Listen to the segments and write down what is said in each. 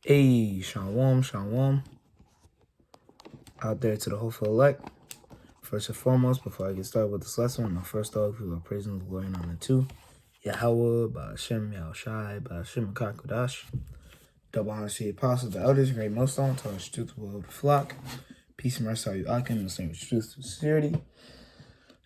Hey, Shalom, Shalom, out there to the hopeful elect. First and foremost, before I get started with this lesson, first off, we are praising the glory and honor to Yahweh, Ba'ashem, Yahushai, Ba'ashem, Kakodash. Double honor to the apostles, the elders, great millstone, tell us truth will of the flock. Peace and mercy, all you Akim, the same with truth and sincerity.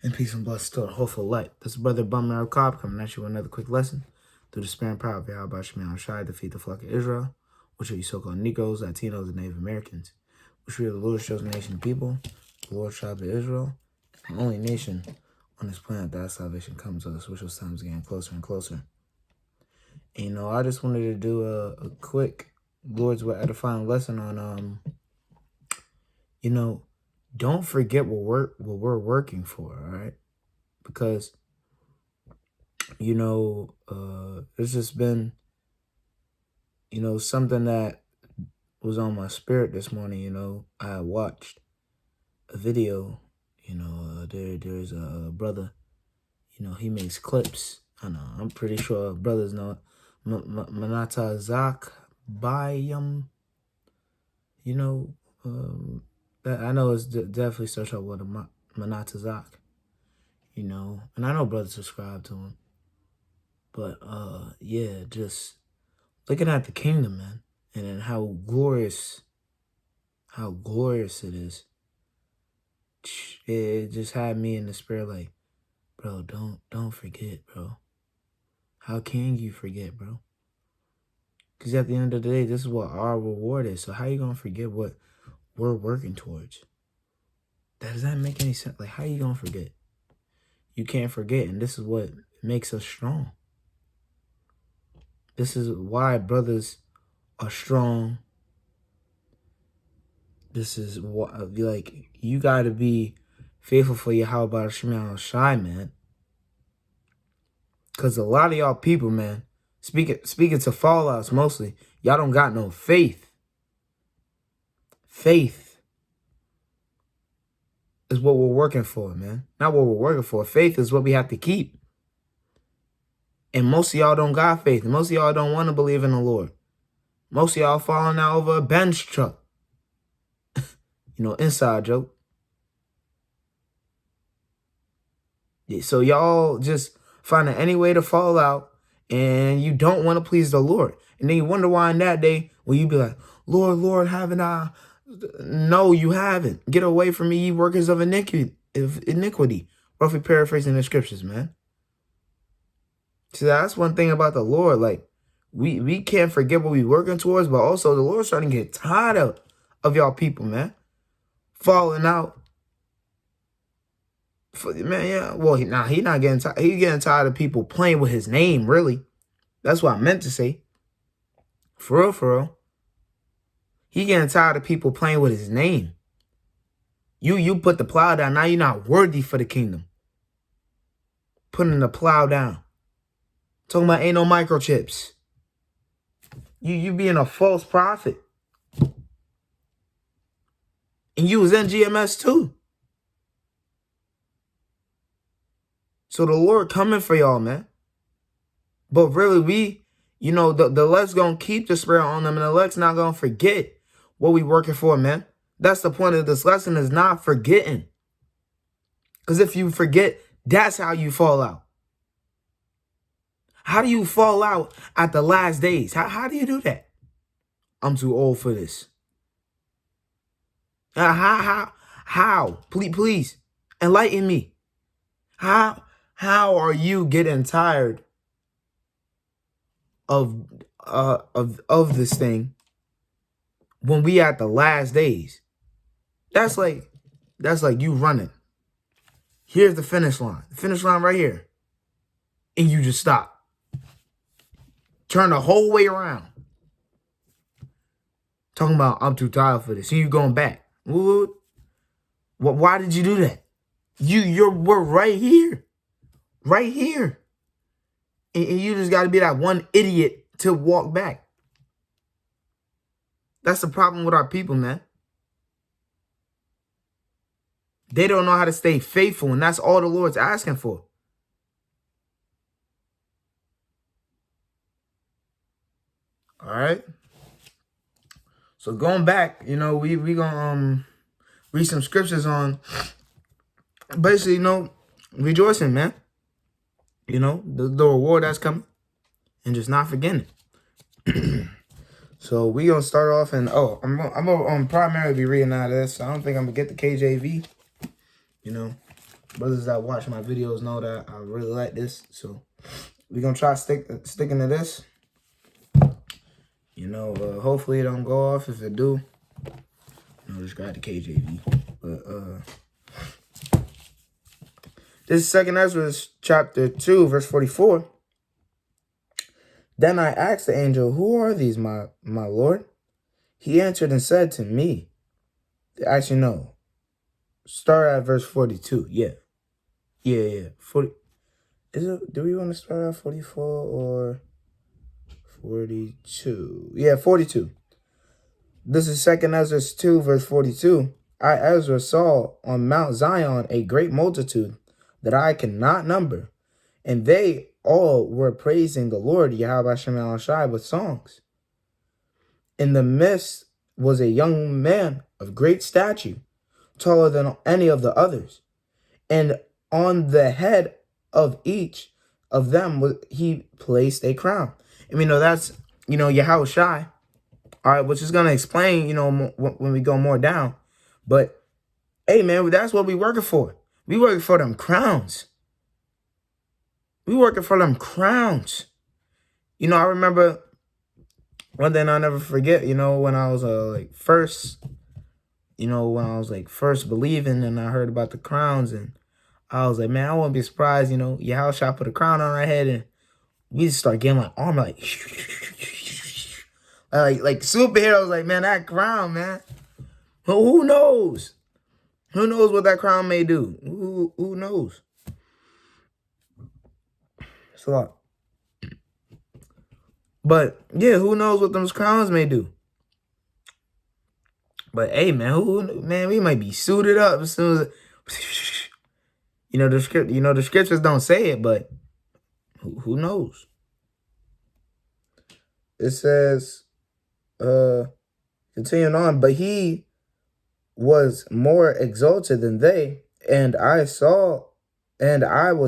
And peace and blessings to the hopeful elect. This is Brother Bummer Cobb coming at you with another quick lesson. Through the spirit and power of Yahweh, Ba'ashem, Yahushai, defeat the flock of Israel, which are you so-called Negroes, Latinos, and Native Americans, which we are the Lord's chosen nation of people, the Lord's tribe of Israel, the only nation on this planet that salvation comes to us, which was times getting closer and closer. And, I just wanted to do a quick Lord's Word edifying lesson on, don't forget what we're working for, all right? Because, it's just been, something that was on my spirit this morning. I watched a video, there's a brother, he makes clips. I know, I'm pretty sure brothers know it. Manata Zak Bayam, that I know it's definitely starts out with a Manata Zak, and I know brothers subscribe to him. But, yeah, just looking at the kingdom, man, and then how glorious it is. It just had me in the spirit like, bro, don't forget, bro. How can you forget, bro? Because at the end of the day, this is what our reward is. So how you going to forget what we're working towards? Does that make any sense? Like, how you going to forget? You can't forget, and this is what makes us strong. This is why brothers are strong. This is what, like, you got to be faithful for Yahweh Ba'ashem Yahushai, man. Because a lot of y'all people, man, speaking to fallouts mostly, y'all don't got no faith. Faith is what we're working for, man. Not what we're working for. Faith is what we have to keep. And most of y'all don't got faith. Most of y'all don't want to believe in the Lord. Most of y'all falling out over a bench truck. Inside joke. Yeah, so y'all just finding any way to fall out, and you don't want to please the Lord. And then you wonder why in that day, when you be like, Lord, Lord, haven't I? No, you haven't. Get away from me, ye workers of iniquity. Roughly paraphrasing the scriptures, man. See, that's one thing about the Lord. Like, we can't forget what we're working towards, but also the Lord's starting to get tired of y'all people, man. Falling out. Man, yeah. Well, he not getting tired. He's getting tired of people playing with his name, really. That's what I meant to say. For real, for real. He getting tired of people playing with his name. You put the plow down. Now you're not worthy for the kingdom. Putting the plow down. Talking about ain't no microchips. You being a false prophet. And you was in GMS too. So the Lord coming for y'all, man. But really, the elect's going to keep the spirit on them, and the elect's not going to forget what we working for, man. That's the point of this lesson, is not forgetting. Because if you forget, that's how you fall out. How do you fall out at the last days? How do you do that? I'm too old for this. How? Please, enlighten me. How are you getting tired of this thing when we at the last days? That's like you running. Here's the finish line. The finish line right here. And you just stop. Turn the whole way around. Talking about, I'm too tired for this. So you going back. Why did you do that? We're right here. Right here. And you just got to be that one idiot to walk back. That's the problem with our people, man. They don't know how to stay faithful, and that's all the Lord's asking for. All right? So going back, you know, we gonna read some scriptures on basically, you know, rejoicing, man. You know, the reward that's coming, and just not forgetting it. So we gonna start off, and I'm gonna primarily be reading out of this. So I don't think I'm gonna get the KJV. You know, brothers that watch my videos know that I really like this. So we gonna try sticking to this. You know, hopefully it don't go off. If it do, you know, just grab the KJV. But this is 2 Ezra chapter 2, verse 44. Then I asked the angel, "Who are these, my Lord?" He answered and said to me, actually, no. Start at verse 42. Yeah. 40. Is it? Do we want to start at 44 or 42? Yeah, 42. This is 2 Ezra 2, verse 42. I, Ezra, saw on Mount Zion a great multitude that I cannot number, and they all were praising the Lord, Yahweh Shem El Shai, with songs. In the midst was a young man of great stature, taller than any of the others, and on the head of each of them he placed a crown. And we know that's, you know, Yahweh Shai, all right, which is going to explain, you know, when we go more down. But, hey, man, that's what we working for. We working for them crowns. We working for them crowns. You know, I remember one thing I'll never forget, you know, when I was first believing, and I heard about the crowns, and I was like, man, I wouldn't be surprised, you know, Yahweh Shai put a crown on our head, and we just start getting like armor, like superheroes, like, man, that crown, man. Who knows? Who knows what that crown may do? Who knows? It's a lot. But yeah, who knows what those crowns may do? But hey, man, we might be suited up as soon as the scriptures don't say it, but who knows? It says, continuing on, but he was more exalted than they, and I was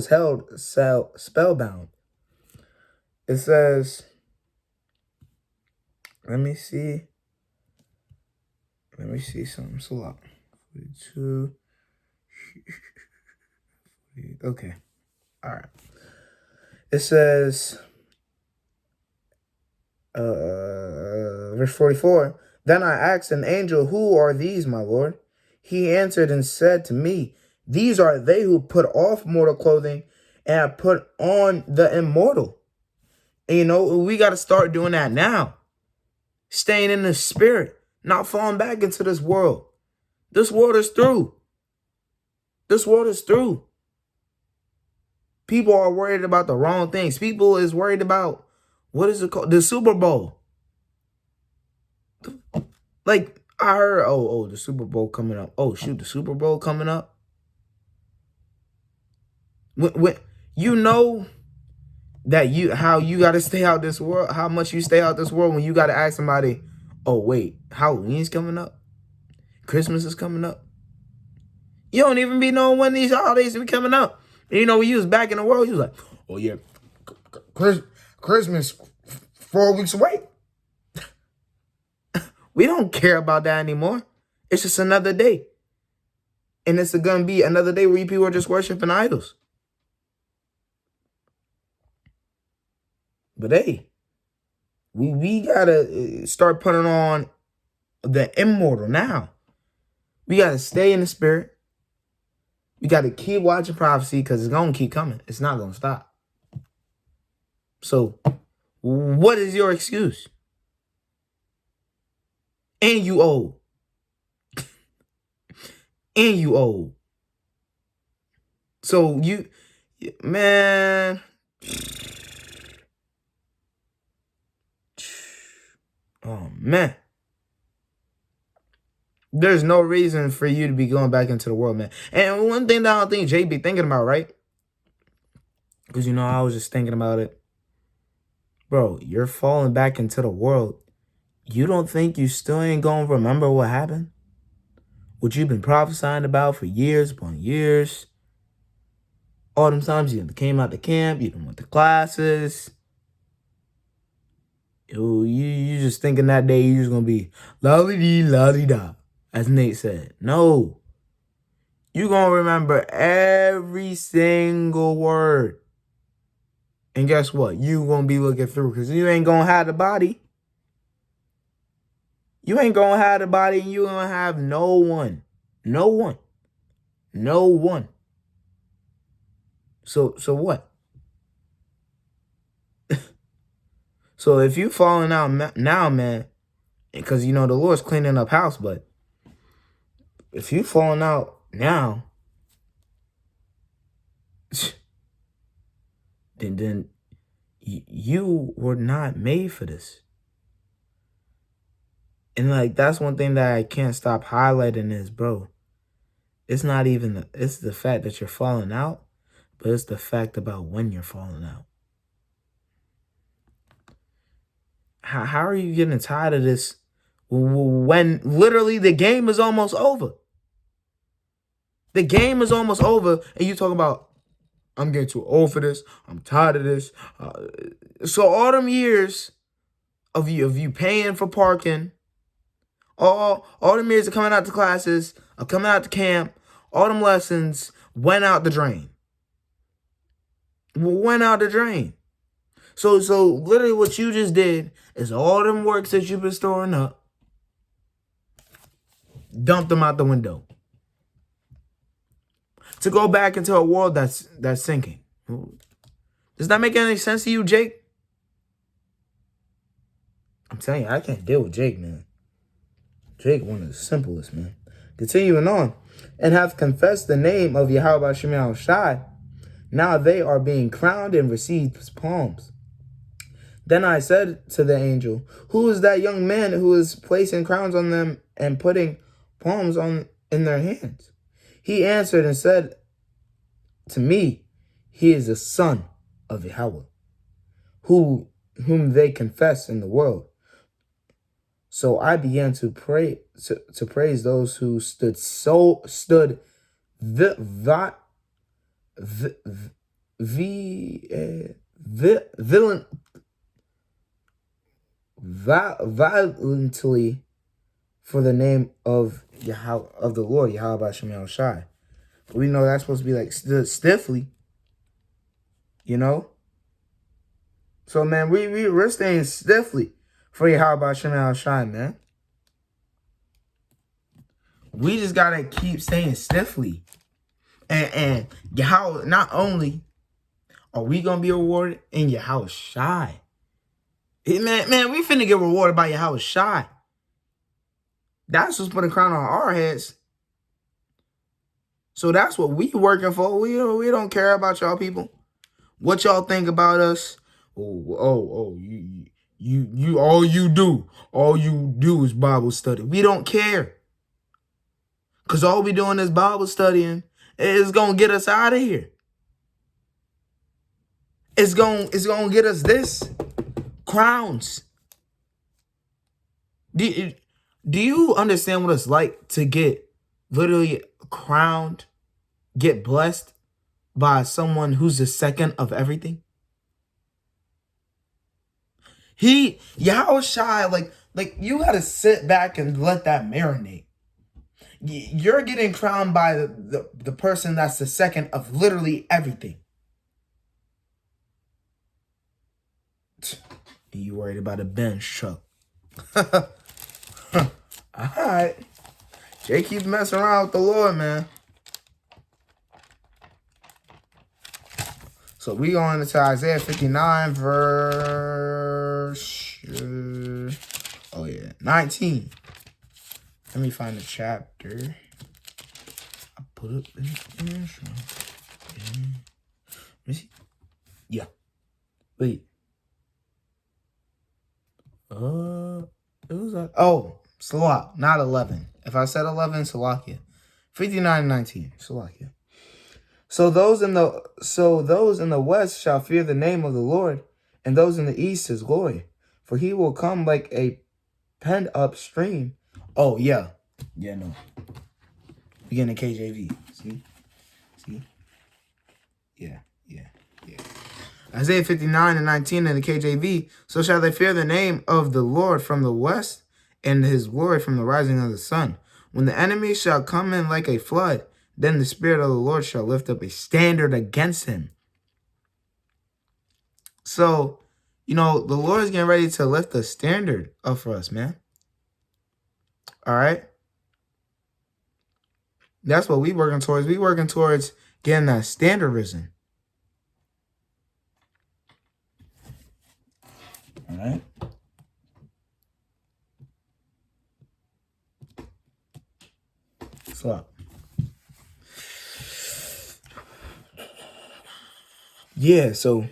held spellbound. It says, let me see something. It's a lot. 42. Okay. All right. It says, verse 44, then I asked an angel, "Who are these, my Lord?" He answered and said to me, "These are they who put off mortal clothing and have put on the immortal." And you know, we got to start doing that now. Staying in the spirit, not falling back into this world. This world is through. This world is through. People are worried about the wrong things. People is worried about, what is it called? The Super Bowl. Like, I heard, the Super Bowl coming up. Oh, shoot, the Super Bowl coming up. When you know that how you got to stay out this world, how much you stay out this world, when you got to ask somebody, oh, wait, Halloween's coming up? Christmas is coming up? You don't even be knowing when these holidays be coming up. And you know, when you was back in the world, you was like, oh, yeah, Christmas 4 weeks away. We don't care about that anymore. It's just another day. And it's going to be another day where you people are just worshiping idols. But hey, we got to start putting on the immortal now. We got to stay in the spirit. We got to keep watching prophecy, because it's going to keep coming. It's not going to stop. So, what is your excuse? And you old. And you old. So, man. Oh, man. There's no reason for you to be going back into the world, man. And one thing that I don't think Jay be thinking about, right? Because, you know, I was just thinking about it. Bro, you're falling back into the world You don't think you still ain't gonna remember what happened? What you've been prophesying about for years upon years? All them times you came out to camp, you done went to classes. You just thinking that day you just gonna be la-di-dee, la-di-da, as Nate said. No. You gonna remember every single word. And guess what? You gonna be looking through because you ain't gonna have the body. You ain't gonna have the body and you gonna have no one. No one. No one. So what? So if you falling out now, man, because the Lord's cleaning up house, but if you falling out now, then you were not made for this. And like that's one thing that I can't stop highlighting is, bro. It's not even it's the fact that you're falling out, but it's the fact about when you're falling out. How are you getting tired of this when literally the game is almost over? The game is almost over, and you talk about, I'm getting too old for this. I'm tired of this. So all them years of you paying for parking, all them years of coming out to classes, of coming out to camp, all them lessons went out the drain. Went out the drain. So literally what you just did is all them works that you've been storing up, dumped them out the window. To go back into a world that's sinking. Does that make any sense to you, Jake? I'm telling you, I can't deal with Jake, man. Jake, one of the simplest, man. Continuing on. And have confessed the name of Yahweh Shem Shai. Now they are being crowned and received palms. Then I said to the angel, who is that young man who is placing crowns on them and putting palms in their hands? He answered and said to me, he is the son of Yahweh, whom they confess in the world. So I began to pray to praise those who stood violently for the name of Yahweh, of the Lord, Yahweh Shem Shai. We know that's supposed to be like stood stiffly, So man, we're staying stiffly for Yahweh Shem Shai, man. We just gotta keep staying stiffly, and Yahweh. Not only are we gonna be rewarded in Yahweh Shai, man, we finna get rewarded by Yahweh Shai. That's what's putting a crown on our heads. So that's what we working for. We don't care about y'all people. What y'all think about us? You all you do is Bible study. We don't care. Cause all we doing is Bible studying is gonna get us out of here. It's gonna get us this crowns. Do you understand what it's like to get literally crowned, get blessed by someone who's the second of everything? Yahweh Shai, like you gotta sit back and let that marinate. You're getting crowned by the person that's the second of literally everything. You worried about a bench truck. Alright. Jay keeps messing around with the Lord, man. So we going into Isaiah 59 verse 19. Let me find the chapter. I put it in the intro. Let me see. Yeah. Wait. It was like, Salak, not 11. If I said 11, Salakia. 59:19, Salakia. So those in the west shall fear the name of the Lord, and those in the east his glory. For he will come like a Penned upstream. Oh, yeah. Yeah, no. We getting a KJV. See? See? Yeah. Isaiah 59:19 in the KJV. So shall they fear the name of the Lord from the west, and his glory from the rising of the sun. When the enemy shall come in like a flood, then the Spirit of the Lord shall lift up a standard against him. So, the Lord is getting ready to lift a standard up for us, man. All right? That's what we working towards. We working towards getting that standard risen. All right? So, yeah, so,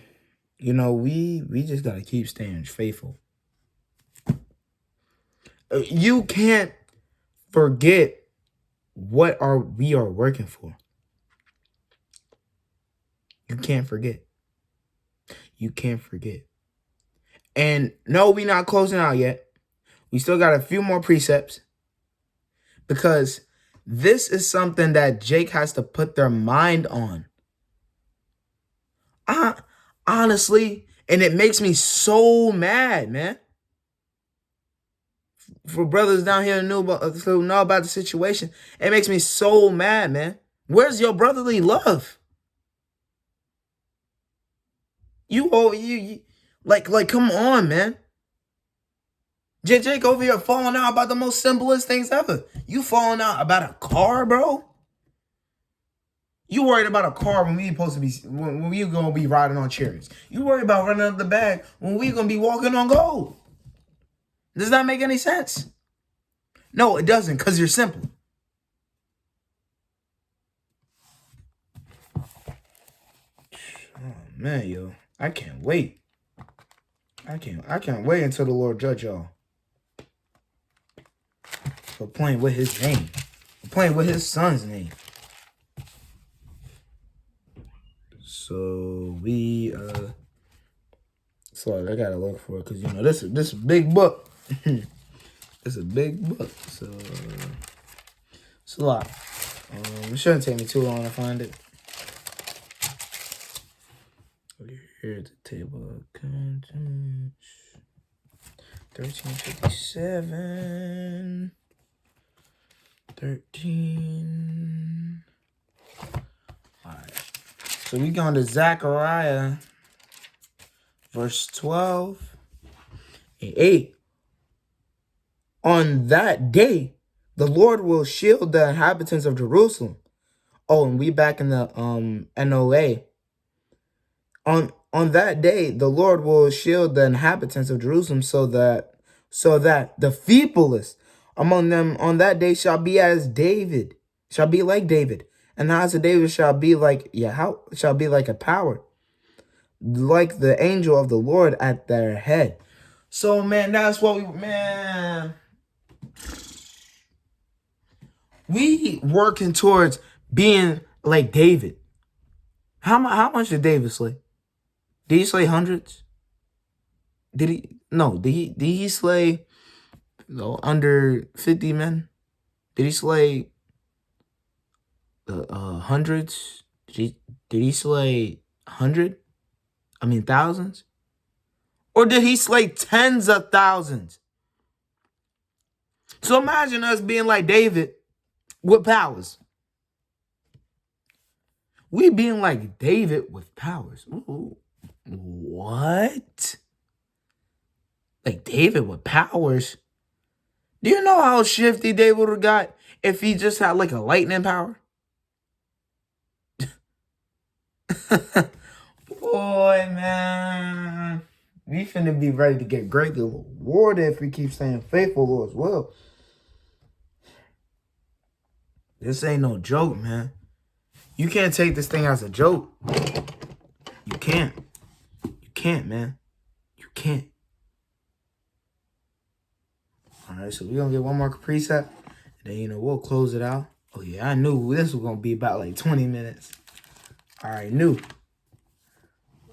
we just got to keep staying faithful. You can't forget what we are working for. You can't forget. You can't forget. And no, we're not closing out yet. We still got a few more precepts, because this is something that Jake has to put their mind on. Honestly, and it makes me so mad, man. For brothers down here who know about the situation, it makes me so mad, man. Where's your brotherly love? You come on, man. Jake over here falling out about the most simplest things ever. You falling out about a car, bro? You worried about a car when we supposed to be when we gonna be riding on chariots. You worried about running up the bag when we gonna be walking on gold. Does that make any sense? No, it doesn't, because you're simple. Oh man, yo. I can't wait. I can't wait until the Lord judge y'all. For playing with his name. For playing with his son's name. So so I gotta look for it, because this is a big book. It's a big book, so it's a lot. It shouldn't take me too long to find it. Here's the table of contents. 1357. 13. Alright. So we going to Zechariah, verse 12 and 8. On that day, the Lord will shield the inhabitants of Jerusalem. Oh, and we back in the NOA. On that day, the Lord will shield the inhabitants of Jerusalem so that the feeblest among them on that day shall be like David, and the house of David shall be like a power, like the angel of the Lord at their head. So, man, that's what we working towards being like David. How much did David slay? Did he slay hundreds? Did he? No. Did he slay under 50 men? Did he slay hundreds? Did he slay 100? I mean thousands? Or did he slay tens of thousands? So imagine us being like David with powers. We being like David with powers. Ooh. What? Like David with powers? Do you know how shifty David would have got if he just had like a lightning power? Boy, man. We finna be ready to get greatly rewarded if we keep staying faithful as well. This ain't no joke, man. You can't take this thing as a joke. You can't. You can't, man. You can't. Alright, so we're gonna get one more precept. And then, we'll close it out. Oh, yeah, I knew this was gonna be about like 20 minutes. I knew.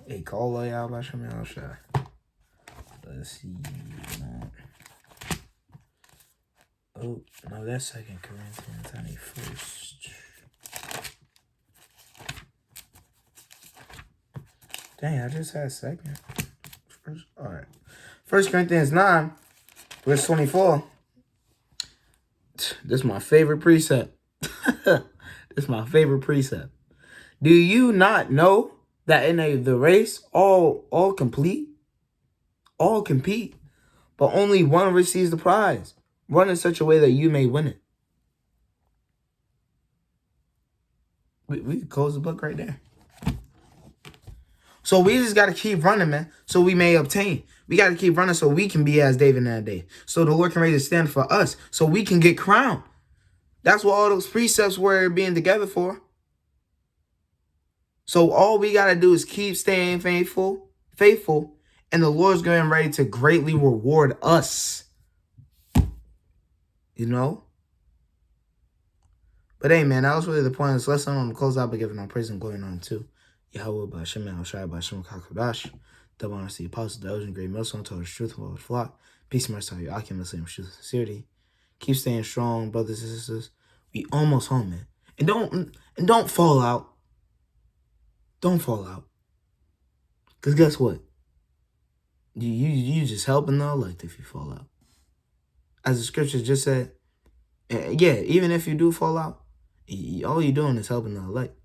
Hey, call y'all about Shamil Shah. Let's see. Oh, no, that's 2 Corinthians. I need first. Dang, I just had second. First. All right. 1 Corinthians 9, verse 24. This is my favorite precept. This is my favorite precept. Do you not know that in the race all compete, but only one receives the prize? Run in such a way that you may win it. We could close the book right there. So we just got to keep running, man, so we may obtain. We got to keep running so we can be as David in that day. So the Lord can raise a stand for us so we can get crowned. That's what all those precepts were being together for. So all we got to do is keep staying faithful, and the Lord's getting ready to greatly reward us. You know? But hey, man, that was really the point of this lesson. I'm going to close out by giving all praise and glory and honor to Yahweh, by Shem, Al-Shai, by Shem, Kakadash, double honor to the apostles, the elders, and great millstone, told us truth, and his flock. Peace and mercy to your Akim, Muslim, truth, and sincerity. Keep staying strong, brothers and sisters. We almost home, man. And don't fall out. Don't fall out. Because guess what? You just helping the elect if you fall out. As the scripture just said, yeah, even if you do fall out, all you're doing is helping the elect.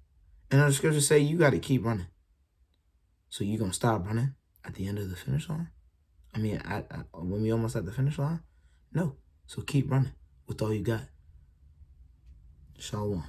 And the scriptures say you got to keep running. So you going to stop running at the end of the finish line? I mean, when we almost at the finish line? No. So keep running with all you got. Shalom.